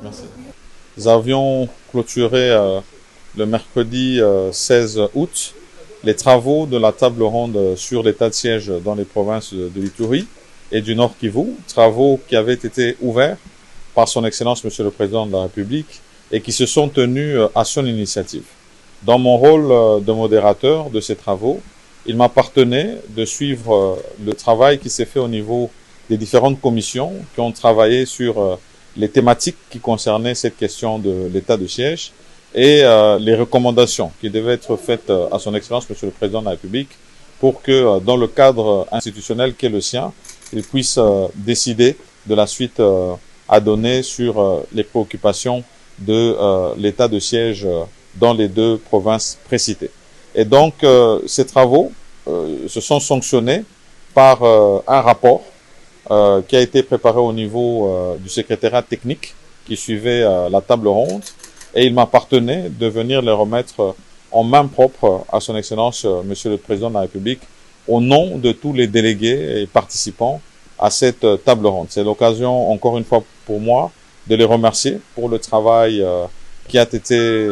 Merci. Nous avions clôturé le mercredi 16 août les travaux de la table ronde sur l'état de siège dans les provinces de l'Ituri et du Nord Kivu, travaux qui avaient été ouverts par son Excellence Monsieur le Président de la République et qui se sont tenus à son initiative. Dans mon rôle de modérateur de ces travaux, il m'appartenait de suivre le travail qui s'est fait au niveau des différentes commissions qui ont travaillé sur les thématiques qui concernaient cette question de l'état de siège et les recommandations qui devaient être faites à son Excellence Monsieur le Président de la République pour que dans le cadre institutionnel qui est le sien, il puisse décider de la suite à donner sur les préoccupations de l'état de siège dans les deux provinces précitées. Et donc, ces travaux se sont sanctionnés par un rapport qui a été préparé au niveau du secrétariat technique qui suivait la table ronde, et il m'appartenait de venir les remettre en main propre à son Excellence Monsieur le Président de la République au nom de tous les délégués et participants à cette table ronde. C'est l'occasion, encore une fois pour moi, de les remercier pour le travail qui a été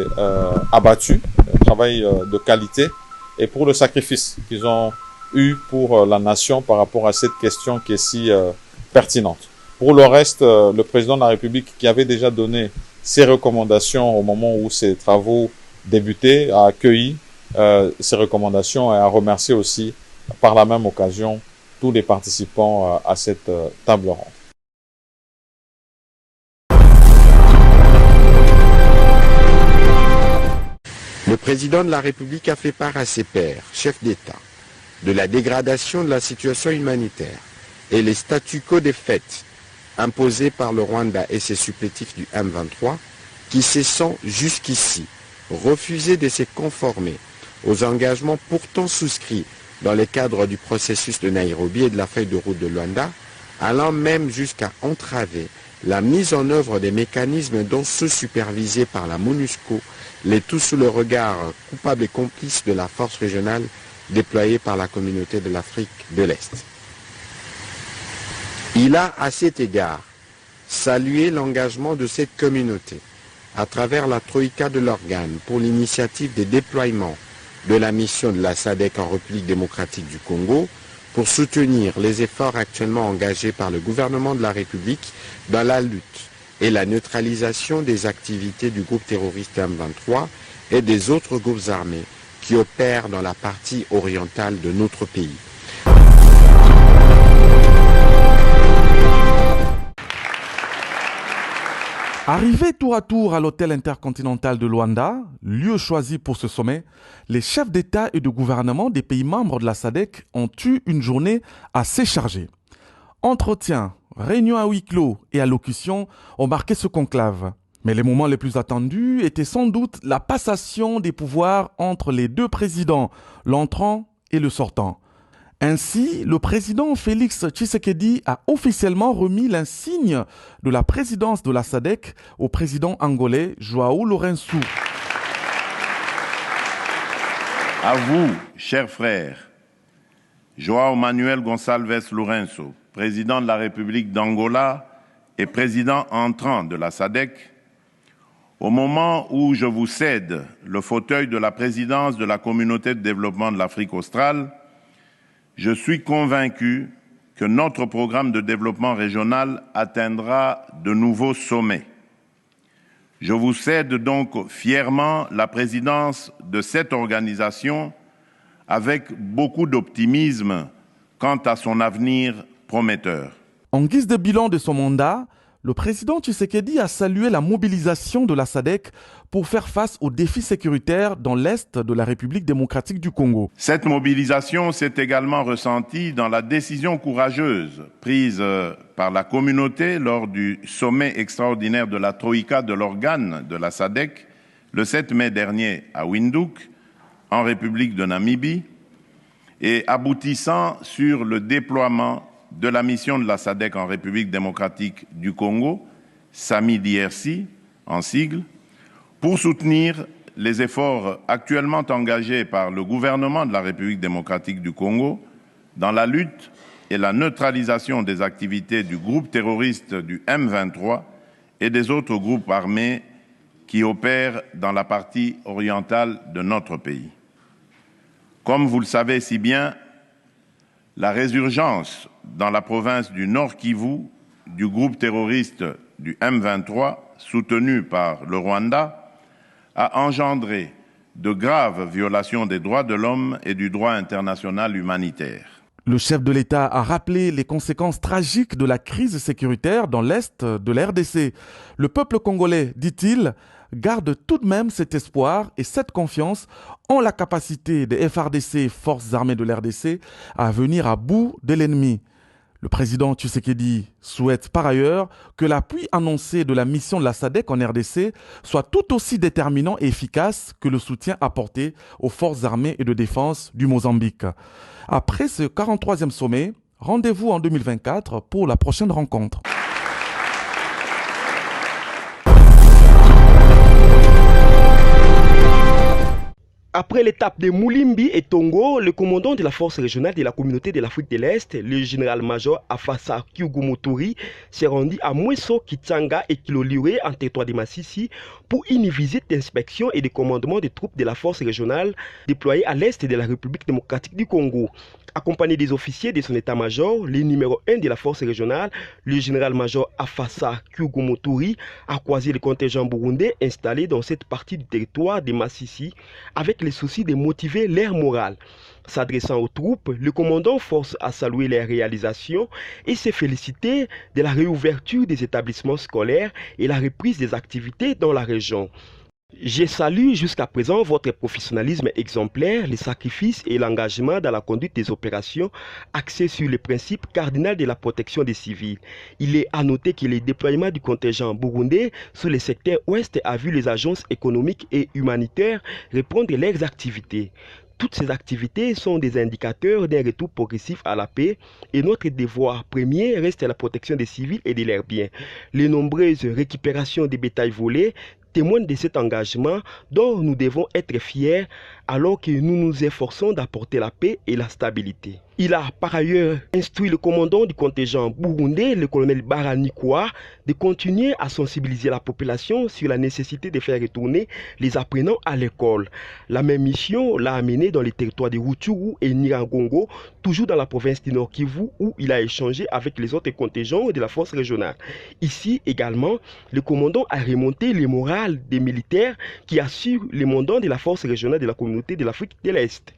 abattu, un travail de qualité, et pour le sacrifice qu'ils ont eu pour la nation par rapport à cette question qui est si pertinente. Pour le reste, le président de la République, qui avait déjà donné ses recommandations au moment où ces travaux débutaient, a accueilli ces recommandations et a remercié aussi par la même occasion tous les participants à cette table ronde. Le président de la République a fait part à ses pairs, chefs d'État, de la dégradation de la situation humanitaire et les statu quo des faits imposés par le Rwanda et ses supplétifs du M23 qui se sont jusqu'ici refusé de se conformer aux engagements pourtant souscrits dans le cadre du processus de Nairobi et de la feuille de route de Luanda, allant même jusqu'à entraver la mise en œuvre des mécanismes dont ceux supervisés par la MONUSCO, les tout sous le regard coupable et complice de la force régionale déployée par la communauté de l'Afrique de l'Est. Il a à cet égard salué l'engagement de cette communauté à travers la troïka de l'organe pour l'initiative des déploiements de la mission de la SADC en République démocratique du Congo pour soutenir les efforts actuellement engagés par le gouvernement de la République dans la lutte et la neutralisation des activités du groupe terroriste M23 et des autres groupes armés qui opèrent dans la partie orientale de notre pays. Arrivés tour à tour à l'hôtel intercontinental de Luanda, lieu choisi pour ce sommet, les chefs d'État et de gouvernement des pays membres de la SADC ont eu une journée assez chargée. Entretiens, réunions à huis clos et allocutions ont marqué ce conclave. Mais les moments les plus attendus étaient sans doute la passation des pouvoirs entre les deux présidents, l'entrant et le sortant. Ainsi, le président Félix Tshisekedi a officiellement remis l'insigne de la présidence de la SADC au président angolais João Lourenço. À vous, chers frères, João Manuel Gonçalves Lourenço, président de la République d'Angola et président entrant de la SADC, au moment où je vous cède le fauteuil de la présidence de la Communauté de développement de l'Afrique australe, je suis convaincu que notre programme de développement régional atteindra de nouveaux sommets. Je vous cède donc fièrement la présidence de cette organisation avec beaucoup d'optimisme quant à son avenir prometteur. En guise de bilan de son mandat, le président Tshisekedi a salué la mobilisation de la SADC pour faire face aux défis sécuritaires dans l'Est de la République démocratique du Congo. Cette mobilisation s'est également ressentie dans la décision courageuse prise par la communauté lors du sommet extraordinaire de la Troïka de l'organe de la SADC le 7 mai dernier à Windhoek, en République de Namibie, et aboutissant sur le déploiement de la mission de la SADC en République démocratique du Congo, SAMI-DRC en sigle, pour soutenir les efforts actuellement engagés par le gouvernement de la République démocratique du Congo dans la lutte et la neutralisation des activités du groupe terroriste du M23 et des autres groupes armés qui opèrent dans la partie orientale de notre pays. Comme vous le savez si bien, la résurgence dans la province du Nord Kivu du groupe terroriste du M23, soutenu par le Rwanda, a engendré de graves violations des droits de l'homme et du droit international humanitaire. Le chef de l'État a rappelé les conséquences tragiques de la crise sécuritaire dans l'Est de la RDC. Le peuple congolais, dit-il, garde tout de même cet espoir et cette confiance en la capacité des FARDC, forces armées de l'RDC, à venir à bout de l'ennemi. Le président Tshisekedi souhaite par ailleurs que l'appui annoncé de la mission de la SADC en RDC soit tout aussi déterminant et efficace que le soutien apporté aux forces armées et de défense du Mozambique. Après ce 43e sommet, rendez-vous en 2024 pour la prochaine rencontre. Après l'étape de Moulimbi et Tongo, le commandant de la force régionale de la communauté de l'Afrique de l'Est, le général-major Afassa Kyugumoturi, s'est rendu à Mweso, Kitsanga et Kiloliwe en territoire de Massissi pour une visite d'inspection et de commandement des troupes de la force régionale déployées à l'Est de la République démocratique du Congo. Accompagné des officiers de son état-major, le numéro 1 de la force régionale, le général-major Afassa Kyugumoturi, a croisé les contingents burundais installés dans cette partie du territoire de Massissi avec le souci de motiver leur morale. S'adressant aux troupes, le commandant force à saluer les réalisations et s'est félicité de la réouverture des établissements scolaires et la reprise des activités dans la région. Je salue jusqu'à présent votre professionnalisme exemplaire, les sacrifices et l'engagement dans la conduite des opérations axées sur le principe cardinal de la protection des civils. Il est à noter que le déploiement du contingent burundais sur le secteur ouest a vu les agences économiques et humanitaires reprendre leurs activités. Toutes ces activités sont des indicateurs d'un retour progressif à la paix et notre devoir premier reste la protection des civils et de leurs biens. Les nombreuses récupérations des bétails volés témoignent de cet engagement dont nous devons être fiers alors que nous nous efforçons d'apporter la paix et la stabilité. Il a par ailleurs instruit le commandant du contingent burundais, le colonel Baranikwa, de continuer à sensibiliser la population sur la nécessité de faire retourner les apprenants à l'école. La même mission l'a amené dans les territoires de Rutshuru et Nyiragongo, toujours dans la province du Nord Kivu, où il a échangé avec les autres contingents de la force régionale. Ici également, le commandant a remonté le moral des militaires qui assurent le mandat de la force régionale de la communauté de l'Afrique de l'Est.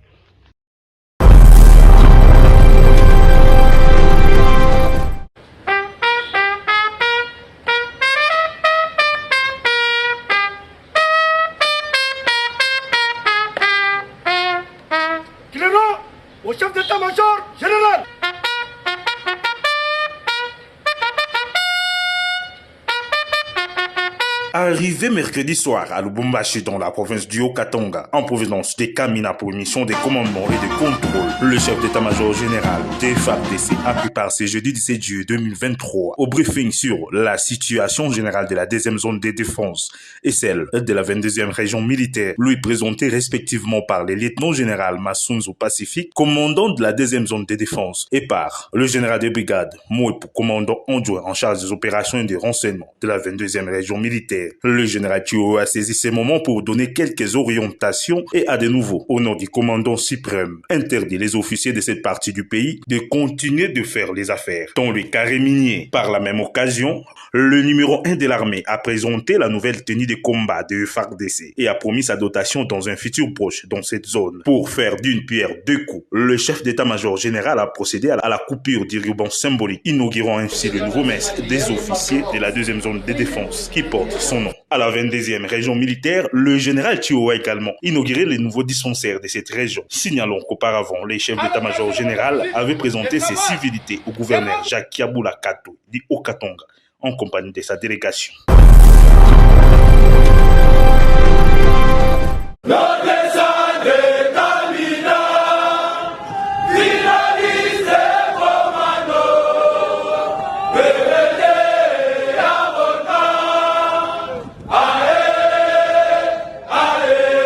Au chef d'état-major général. Arrivé mercredi soir à Lubumbashi dans la province du Haut-Katanga, en provenance des Kamina pour mission des commandements et de contrôle, le chef d'état-major général des FARDC a pris part ce jeudi 17 juillet 2023 au briefing sur la situation générale de la deuxième zone de défense et celle de la 22e région militaire, lui présentée respectivement par le lieutenant-général Massunzu Pacifique, commandant de la deuxième zone de défense, et par le général de brigade Moepo, commandant adjoint en charge des opérations et des renseignements de la 22e région militaire. Le général Thio a saisi ces moments pour donner quelques orientations et a de nouveau, au nom du commandant suprême, interdit les officiers de cette partie du pays de continuer de faire les affaires dans le carré minier. Par la même occasion, le numéro 1 de l'armée a présenté la nouvelle tenue de combat de FARDC et a promis sa dotation dans un futur proche dans cette zone. Pour faire d'une pierre deux coups, le chef d'état-major général a procédé à la coupure du ruban symbolique, inaugurant ainsi le nouveau mess des officiers de la deuxième zone de défense qui porte son nom. À la 22e région militaire, le général Thio a également inauguré les nouveaux dispensaires de cette région. Signalons qu'auparavant, les chefs d'état-major général avaient présenté ses civilités au gouverneur Jacques Kiabula Kato du Haut-Katanga en compagnie de sa délégation.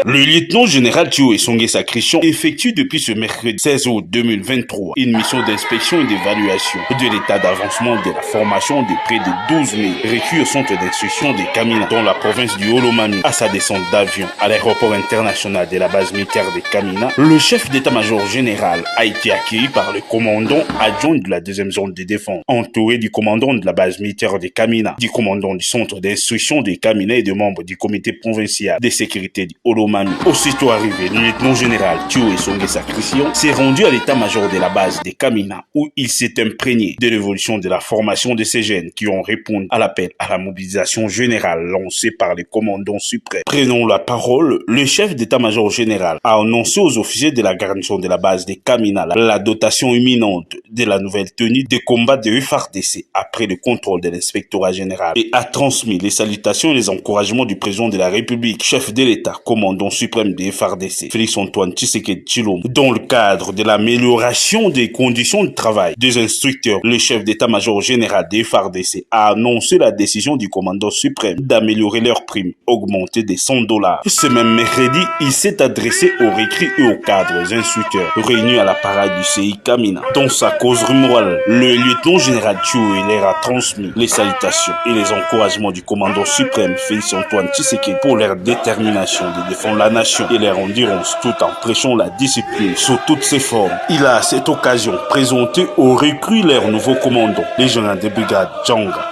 Le lieutenant général Thio Esongesa Christian effectue depuis ce mercredi 16 août 2023 une mission d'inspection et d'évaluation de l'état d'avancement de la formation de près de 12 000 recrues au centre d'instruction de Kamina dans la province du Olomami. À sa descente d'avion à l'aéroport international de la base militaire de Kamina, le chef d'état-major général a été accueilli par le commandant adjoint de la deuxième zone de défense, entouré du commandant de la base militaire de Kamina, du commandant du centre d'instruction de Kamina et de membres du comité provincial de sécurité du Olomami. Aussitôt arrivé, le lieutenant général Thio Esongesa Christian s'est rendu à l'état-major de la base de Kamina où il s'est imprégné de l'évolution de la formation de ces jeunes qui ont répondu à l'appel à la mobilisation générale lancée par le commandant suprême. Prenant la parole, le chef d'état-major général a annoncé aux officiers de la garnison de la base de Kamina la dotation imminente de la nouvelle tenue de combat de FARDC après le contrôle de l'inspectorat général et a transmis les salutations et les encouragements du président de la République, chef de l'État, commandant suprême de FARDC, Félix-Antoine Tshisekedi Tshilombo. Dans le cadre de l'amélioration des conditions de travail des instructeurs, le chef d'état-major général de FARDC a annoncé la décision du commandant suprême d'améliorer leurs primes, augmentées de $100. Ce même mercredi, il s'est adressé aux recrues et aux cadres instructeurs réunis à la parade du CI Kamina. Dans sa cause morale, le lieutenant général Thio leur a transmis les salutations et les encouragements du commandant suprême Félix-Antoine Tshisekedi pour leur détermination de défendre la nation et leur endurance tout en prêchant la discipline sous toutes ses formes. Il a à cette occasion présenté aux recrues leur nouveau commandant, les généraux de brigade Djanga.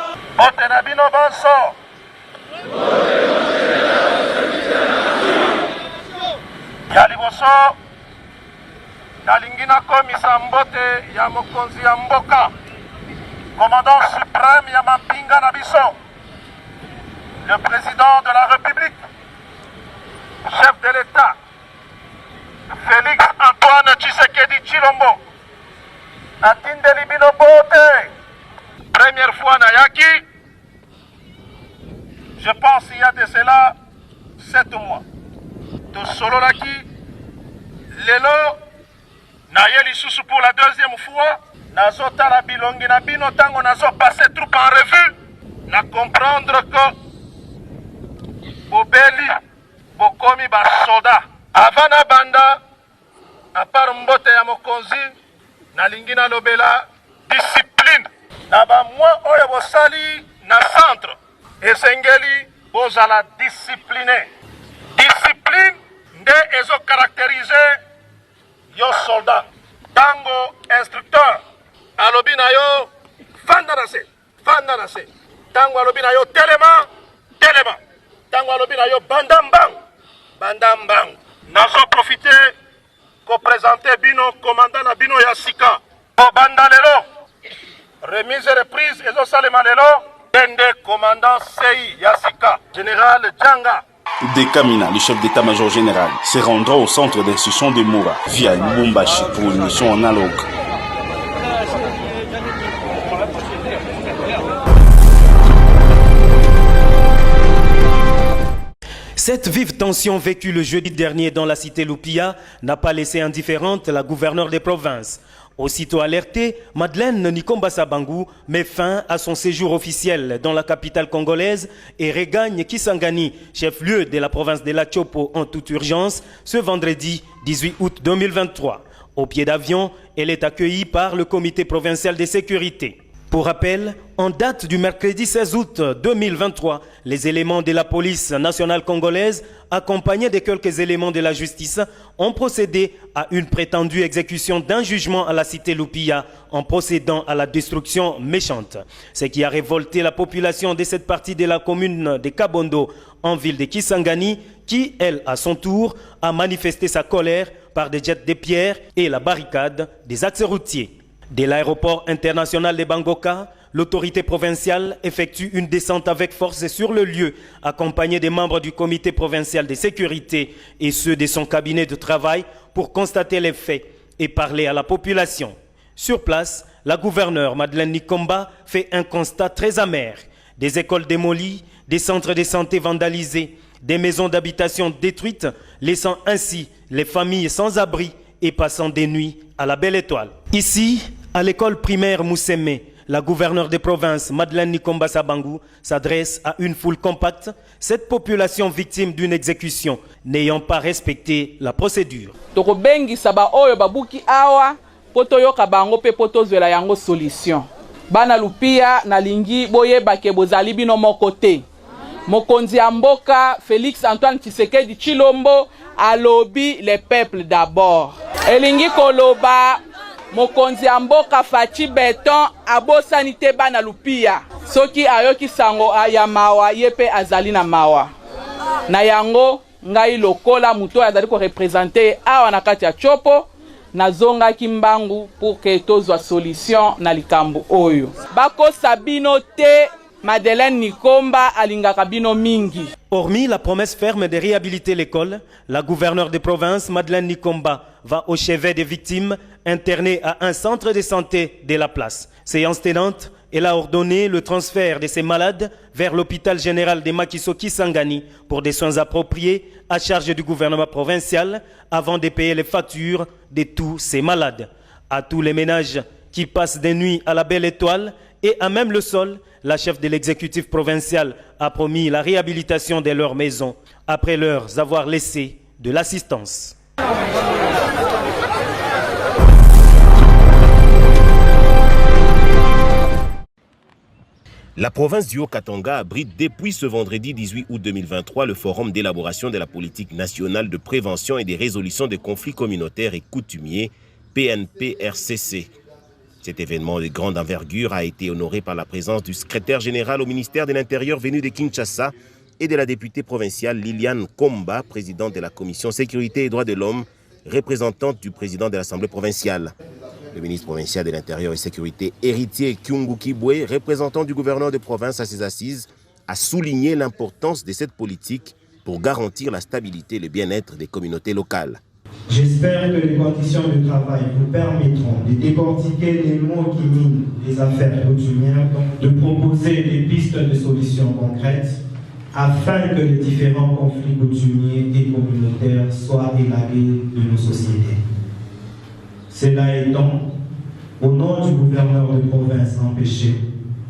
Nalingina komisa mbote ya mokonzi ya mboka, commandant suprême ya mapinga na biso, le président de la République, chef de l'État, Félix-Antoine Tshisekedi Tshilombo, natindeli bino bote. Première fois na yaki, je pense il y a de cela 7 mois, de Sololaki, lelo, Naye lisusu pour la deuxième fois, nazo tala bilongi na bino tango nazo passer troupe en revue, na comprendre que bobeli bokomi ba soda. Avant na banda, à part mbote ya mokonzi, na lingi na lobela discipline. Na ba mwa oyo bosali na centre, esengeli bozala discipliné. Discipline nde ezo caractériser yo soldat. Tango instructeur alobi na yo fanda na se. Tango alobi na yo telema. Tango alobi na yo bandambang. Nazo profiter ko présenter bino commandant na bino ya sika. O banda lelo remise et reprise ezo salema lelo dende commandant CI ya sika général Djanga. De Kamina, le chef d'état-major général, se rendra au centre d'instruction de Moura via Lubumbashi pour une mission analogue. Cette vive tension vécue le jeudi dernier dans la cité Lupia n'a pas laissé indifférente la gouverneure des provinces. Aussitôt alertée, Madeleine Nikomba Sabangu met fin à son séjour officiel dans la capitale congolaise et regagne Kisangani, chef-lieu de la province de la Tchopo en toute urgence, ce vendredi 18 août 2023. Au pied d'avion, elle est accueillie par le comité provincial de sécurité. Pour rappel, en date du mercredi 16 août 2023, les éléments de la police nationale congolaise, accompagnés de quelques éléments de la justice, ont procédé à une prétendue exécution d'un jugement à la cité Lupia en procédant à la destruction méchante. Ce qui a révolté la population de cette partie de la commune de Kabondo en ville de Kisangani, qui, elle, à son tour, a manifesté sa colère par des jets de pierre et la barricade des axes routiers. De l'aéroport international de Bangoka, l'autorité provinciale effectue une descente avec force sur le lieu, accompagnée des membres du comité provincial de sécurité et ceux de son cabinet de travail pour constater les faits et parler à la population. Sur place, la gouverneure Madeleine Nikomba fait un constat très amer. Des écoles démolies, des centres de santé vandalisés, des maisons d'habitation détruites, laissant ainsi les familles sans abri et passant des nuits à la belle étoile. Ici, à l'école primaire Mousseme, la gouverneure des provinces, Madeleine Nikomba Sabangu, s'adresse à une foule compacte, cette population victime d'une exécution, n'ayant pas respecté la procédure. Tokobengi saba oyo babuki awa, poto yoka bango pe poto zwela yango solution. Bana lupia na lingi boye bake bozali bino moko te. Mokonzi ya mboka Félix Antoine Tshisekedi Tshilombo alobi le peuple d'abord. Elingi koloba mokonzi ya mboka Faci Beton abosani te bana lupia. Soki ayoki sango ya mawa yepe azali na mawa. Na yango ngai lokola muto azali ko représenter awa na kati ya chopo na zonga kimbangu pour que tozwa solution na likambo oyo. Bako sabino te Madeleine Nikomba alingaka bino mingi. Hormis la promesse ferme de réhabiliter l'école, la gouverneure de province, Madeleine Nikomba, va au chevet des victimes internées à un centre de santé de la place. Séance tenante, elle a ordonné le transfert de ces malades vers l'hôpital général de Makiso Kisangani pour des soins appropriés à charge du gouvernement provincial avant de payer les factures de tous ces malades. À tous les ménages qui passent des nuits à la Belle Étoile et à même le sol, la chef de l'exécutif provincial a promis la réhabilitation de leurs maisons après leur avoir laissé de l'assistance. La province du Haut-Katanga abrite depuis ce vendredi 18 août 2023 le forum d'élaboration de la politique nationale de prévention et de résolution des conflits communautaires et coutumiers, PNP-RCC. Cet événement de grande envergure a été honoré par la présence du secrétaire général au ministère de l'Intérieur venu de Kinshasa et de la députée provinciale Liliane Komba, présidente de la commission Sécurité et Droits de l'Homme, représentante du président de l'Assemblée provinciale. Le ministre provincial de l'Intérieur et Sécurité, Héritier Kyungu Kibwe, représentant du gouverneur de province à ses assises, a souligné l'importance de cette politique pour garantir la stabilité et le bien-être des communautés locales. J'espère que les conditions de travail vous permettront de décortiquer les mots qui minent les affaires coutumières, de proposer des pistes de solutions concrètes afin que les différents conflits coutumiers et communautaires soient élagués de nos sociétés. Cela étant, au nom du gouverneur de province empêché,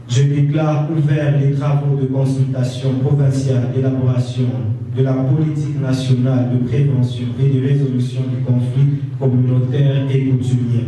je déclare ouverts les travaux de consultation provinciale d'élaboration de la politique nationale de prévention et de résolution du conflit communautaire et coutumier.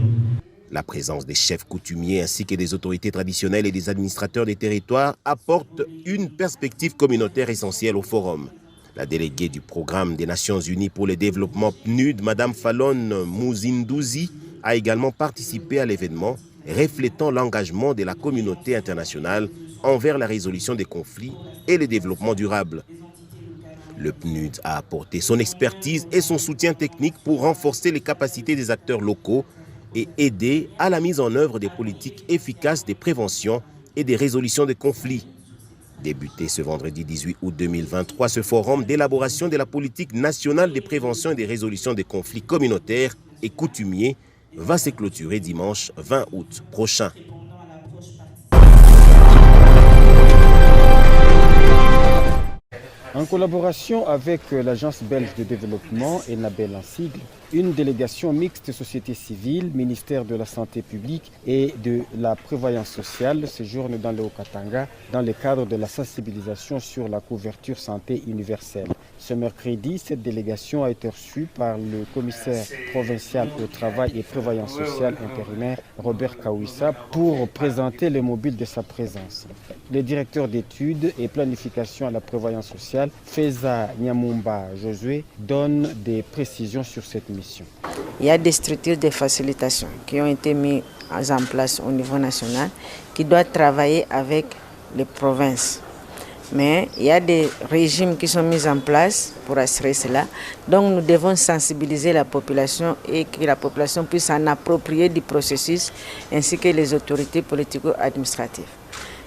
La présence des chefs coutumiers ainsi que des autorités traditionnelles et des administrateurs des territoires apporte une perspective communautaire essentielle au forum. La déléguée du programme des Nations Unies pour le développement PNUD, Mme Fallon Mouzindouzi, a également participé à l'événement, reflétant l'engagement de la communauté internationale envers la résolution des conflits et le développement durable. Le PNUD a apporté son expertise et son soutien technique pour renforcer les capacités des acteurs locaux et aider à la mise en œuvre des politiques efficaces de prévention et de résolution des conflits. Débuté ce vendredi 18 août 2023, ce forum d'élaboration de la politique nationale de prévention et de résolution des conflits communautaires et coutumiers va se clôturer dimanche 20 août prochain. En collaboration avec l'Agence belge de développement, ENABEL en sigle, une délégation mixte société civile, ministère de la Santé publique et de la prévoyance sociale séjourne dans le Haut-Katanga dans le cadre de la sensibilisation sur la couverture santé universelle. Ce mercredi, cette délégation a été reçue par le commissaire provincial au travail et prévoyance sociale intérimaire Robert Kawissa pour présenter le mobile de sa présence. Le directeur d'études et planification à la prévoyance sociale, Feza Nyamumba Josué, donne des précisions sur cette mission. Il y a des structures de facilitation qui ont été mises en place au niveau national qui doivent travailler avec les provinces. Mais il y a des régimes qui sont mis en place pour assurer cela. Donc nous devons sensibiliser la population et que la population puisse s'en approprier du processus ainsi que les autorités politico-administratives.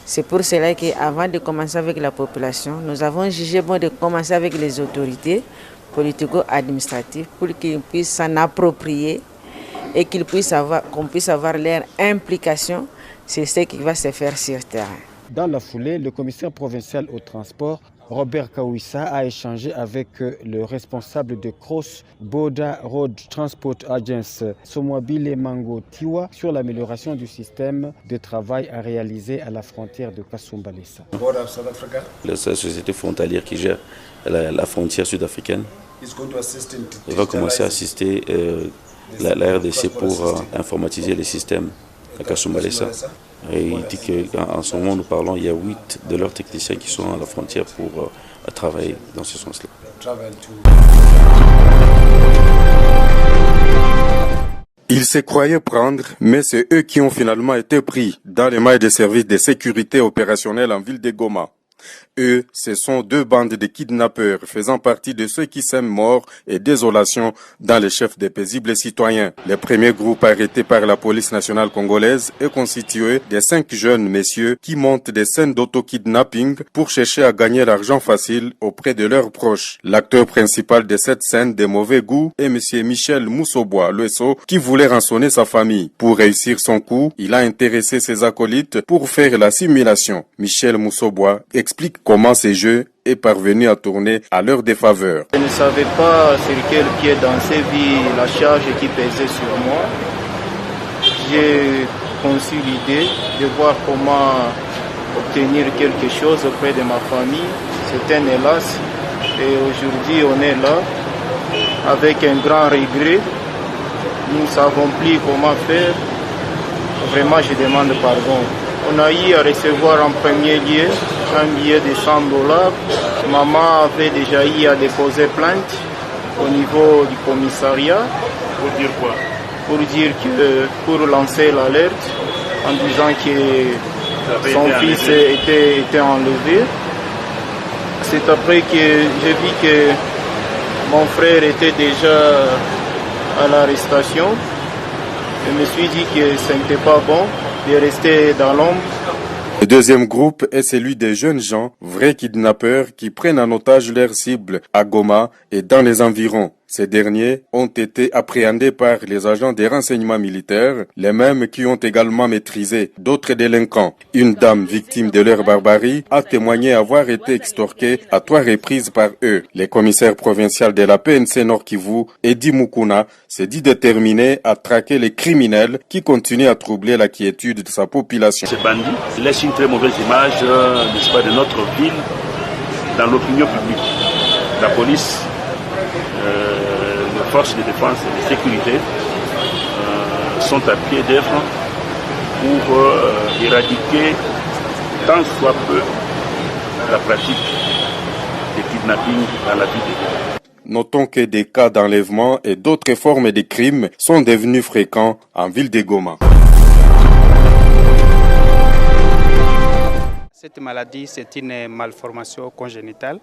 C'est pour cela qu'avant de commencer avec la population, nous avons jugé bon de commencer avec les autorités politico-administratives pour qu'ils puissent s'en approprier et qu'on puisse avoir leur implication. C'est ce qui va se faire sur le terrain. Dans la foulée, le commissaire provincial au transport, Robert Kawissa, a échangé avec le responsable de Cross Boda Road Transport Agents, Somwabile Mango Tiwa, sur l'amélioration du système de travail à réaliser à la frontière de Kasumbalesa. La société frontalière qui gère la frontière sud-africaine va commencer à assister la RDC pour informatiser les systèmes à Kasumbalesa. Et il dit qu'en ce moment nous parlons, il y a 8 de leurs techniciens qui sont à la frontière pour travailler dans ce sens-là. Ils se croyaient prendre, mais c'est eux qui ont finalement été pris dans les mailles des services de sécurité opérationnelle en ville de Goma. Eux, ce sont 2 bandes de kidnappeurs faisant partie de ceux qui sèment mort et désolation dans les chefs des paisibles citoyens. Le premier groupe arrêté par la police nationale congolaise est constitué de 5 jeunes messieurs qui montent des scènes d'auto-kidnapping pour chercher à gagner l'argent facile auprès de leurs proches. L'acteur principal de cette scène de mauvais goût est monsieur Michel Moussobois Lueso qui voulait rançonner sa famille. Pour réussir son coup, il a intéressé ses acolytes pour faire la simulation. Michel Moussobois explique comment ces jeux est parvenu à tourner à leur défaveur. Je ne savais pas sur quel pied danser vu la charge qui pesait sur moi. J'ai conçu l'idée de voir comment obtenir quelque chose auprès de ma famille. C'est un hélas et aujourd'hui on est là avec un grand regret. Nous ne savons plus comment faire. Vraiment je demande pardon. On a eu à recevoir en premier lieu un billet de $100. Maman avait déjà eu à déposer plainte au niveau du commissariat. Pour dire quoi? Pour dire que pour lancer l'alerte en disant que son fils était enlevé. C'est après que j'ai vu que mon frère était déjà à l'arrestation. Je me suis dit que ce n'était pas bon de rester dans l'ombre. Le deuxième groupe est celui des jeunes gens, vrais kidnappeurs, qui prennent en otage leurs cibles à Goma et dans les environs. Ces derniers ont été appréhendés par les agents des renseignements militaires, les mêmes qui ont également maîtrisé d'autres délinquants. Une dame victime de leur barbarie a témoigné avoir été extorquée à 3 reprises par eux. Le commissaire provincial de la PNC Nord Kivu, Edi Mukuna, s'est dit déterminé à traquer les criminels qui continuent à troubler la quiétude de sa population. Ces bandits laissent une très mauvaise image, n'est-ce pas, de notre ville dans l'opinion publique. La police, les forces de défense et de sécurité sont à pied d'œuvre pour éradiquer tant soit peu la pratique des kidnappings dans la ville de Goma. Notons que des cas d'enlèvement et d'autres formes de crimes sont devenus fréquents en ville de Goma. Cette maladie, c'est une malformation congénitale,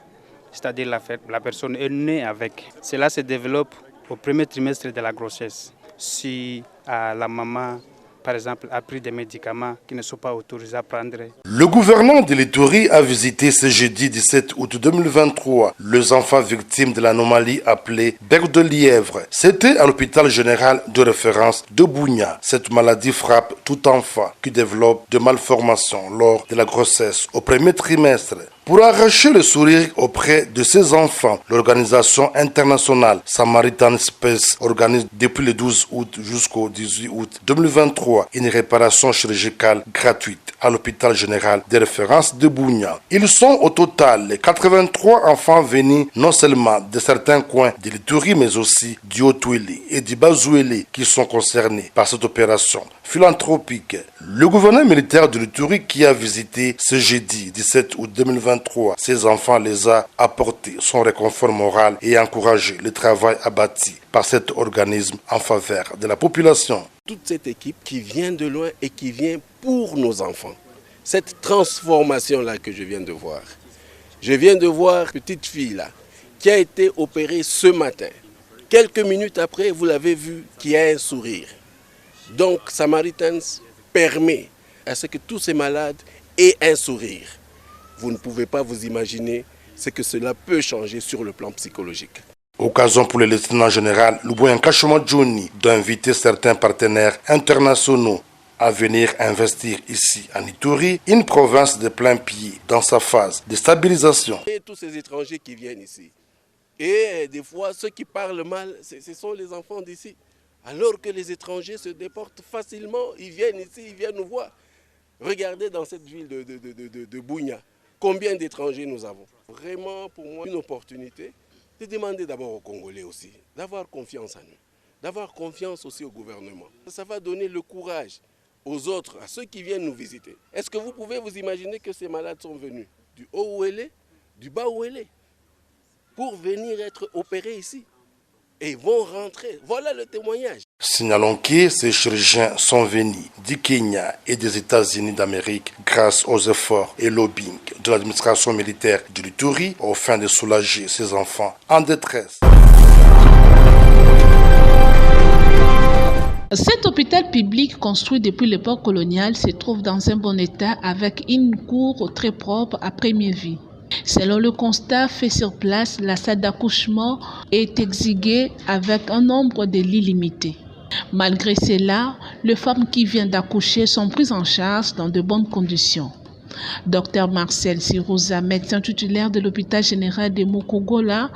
c'est-à-dire la personne est née avec. Cela se développe au premier trimestre de la grossesse. Si la maman, par exemple, a pris des médicaments qui ne sont pas autorisés à prendre. Le gouverneur de l'Ituri a visité ce jeudi 17 août 2023 les enfants victimes de l'anomalie appelée bec de lièvre. C'était à l'hôpital général de référence de Bunia. Cette maladie frappe tout enfant qui développe de malformations lors de la grossesse au premier trimestre. Pour arracher le sourire auprès de ces enfants, l'organisation internationale Samaritan Space organise depuis le 12 août jusqu'au 18 août 2023 une réparation chirurgicale gratuite à l'hôpital général de référence de Bunia. Ils sont au total 83 enfants venus non seulement de certains coins de l'Ituri mais aussi du Haut-Ouélé et du Bas-Ouélé qui sont concernés par cette opération philanthropique. Le gouverneur militaire de l'Ituri qui a visité ce jeudi 17 août 2023 ces enfants les a apporté son réconfort moral et encouragé le travail abattu par cet organisme en faveur de la population. Toute cette équipe qui vient de loin et qui vient pour nos enfants. Cette transformation-là que je viens de voir. Je viens de voir une petite fille-là qui a été opérée ce matin. Quelques minutes après, vous l'avez vu, qui a un sourire. Donc, Samaritans permet à ce que tous ces malades aient un sourire. Vous ne pouvez pas vous imaginer ce que cela peut changer sur le plan psychologique. Occasion pour le lieutenant général Luboyanka Johnny d'inviter certains partenaires internationaux à venir investir ici en Ituri, une province de plein pied dans sa phase de stabilisation. Et tous ces étrangers qui viennent ici, et des fois ceux qui parlent mal, ce sont les enfants d'ici. Alors que les étrangers se déportent facilement, ils viennent ici, ils viennent nous voir. Regardez dans cette ville de Bunia, combien d'étrangers nous avons. Vraiment pour moi une opportunité de demander d'abord aux Congolais aussi, d'avoir confiance en nous, d'avoir confiance aussi au gouvernement. Ça va donner le courage aux autres, à ceux qui viennent nous visiter. Est-ce que vous pouvez vous imaginer que ces malades sont venus du haut Ouélé, du bas Ouélé, pour venir être opérés ici et vont rentrer? Voilà le témoignage. Signalons que ces chirurgiens sont venus du Kenya et des États-Unis d'Amérique grâce aux efforts et lobbying de l'administration militaire de l'Ituri aux fins de soulager ces enfants en détresse. Cet hôpital public construit depuis l'époque coloniale se trouve dans un bon état avec une cour très propre à première vue. Selon le constat fait sur place, la salle d'accouchement est exiguë avec un nombre de lits limité. Malgré cela, les femmes qui viennent d'accoucher sont prises en charge dans de bonnes conditions. Dr Marcel Sirouza, médecin titulaire de l'hôpital général de Mukogola,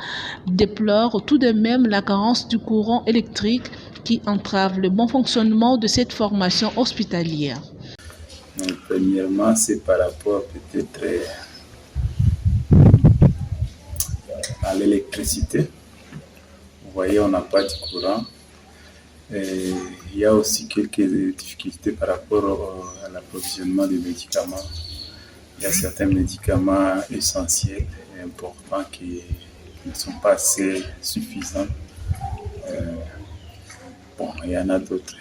déplore tout de même la carence du courant électrique qui entrave le bon fonctionnement de cette formation hospitalière. Premièrement, c'est par rapport peut-être à l'électricité. Vous voyez, on n'a pas de courant. Et il y a aussi quelques difficultés par rapport à l'approvisionnement des médicaments. Il y a certains médicaments essentiels et importants qui ne sont pas assez suffisants. Il y en a d'autres.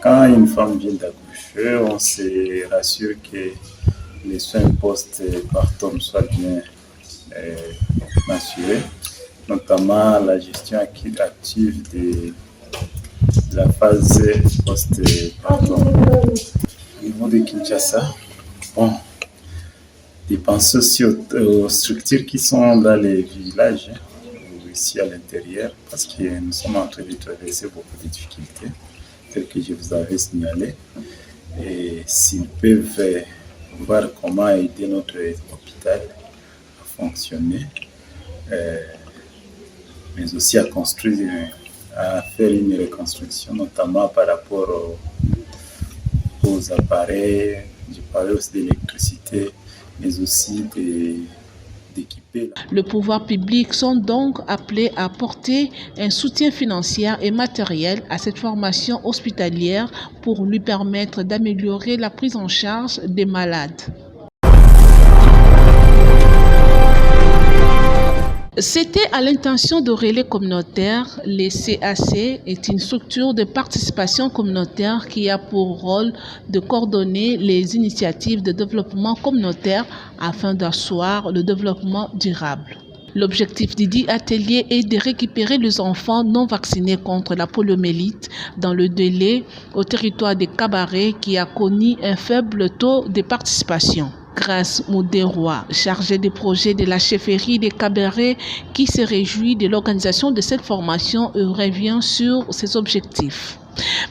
Quand une femme vient d'accoucher, on se rassure que les soins post-partum soient bien assurés, notamment la gestion active de la phase post-partum. Au niveau de Kinshasa, je pense aussi aux structures qui sont dans les villages, ici à l'intérieur, parce que nous sommes en train de traverser beaucoup de difficultés, telles que je vous avais signalé. Et s'ils peuvent voir comment aider notre hôpital à fonctionner, mais aussi à construire, à faire une reconstruction, notamment par rapport aux appareils, je parlais aussi d'électricité, mais aussi d'équiper. Le pouvoir public sont donc appelés à apporter un soutien financier et matériel à cette formation hospitalière pour lui permettre d'améliorer la prise en charge des malades. C'était à l'intention de Relais communautaire. Les CAC est une structure de participation communautaire qui a pour rôle de coordonner les initiatives de développement communautaire afin d'asseoir le développement durable. L'objectif du dit atelier est de récupérer les enfants non vaccinés contre la poliomyélite dans le délai au territoire des Cabarets qui a connu un faible taux de participation. Grâce Moudéroy, chargé des projets de la chefferie des Cabarets, qui se réjouit de l'organisation de cette formation et revient sur ses objectifs.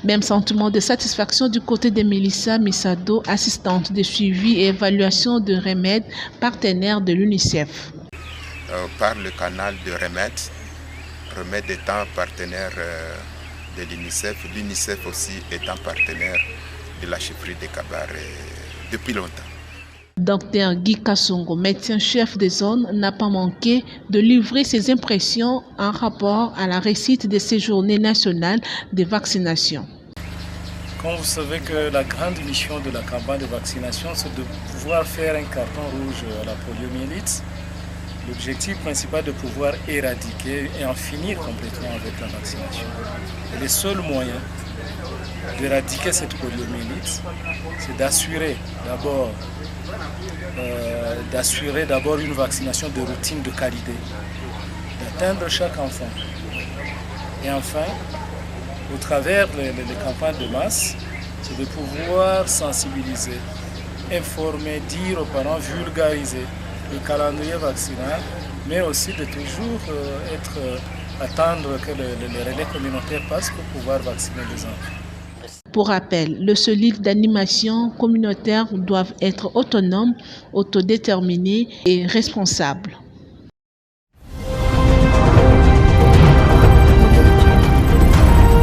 Même sentiment de satisfaction du côté de Mélissa Misado, assistante de suivi et évaluation de Remède, partenaire de l'UNICEF. Par le canal de Remède étant partenaire de l'UNICEF, l'UNICEF aussi étant partenaire de la chefferie des Cabarets depuis longtemps. Dr Guy Kassongo, médecin-chef des zones, n'a pas manqué de livrer ses impressions en rapport à la réussite de ces journées nationales de vaccination. Comme vous savez que la grande mission de la campagne de vaccination, c'est de pouvoir faire un carton rouge à la poliomyélite. L'objectif principal est de pouvoir éradiquer et en finir complètement avec la vaccination. Et le seul moyen d'éradiquer cette poliomyélite, c'est d'assurer d'abord une vaccination de routine de qualité, d'atteindre chaque enfant. Et enfin, au travers des campagnes de masse, c'est de pouvoir sensibiliser, informer, dire aux parents, vulgariser le calendrier vaccinal, mais aussi de toujours attendre que les relais communautaires passent pour pouvoir vacciner les enfants. Pour rappel, les cellules d'animation communautaire doivent être autonomes, autodéterminées et responsables.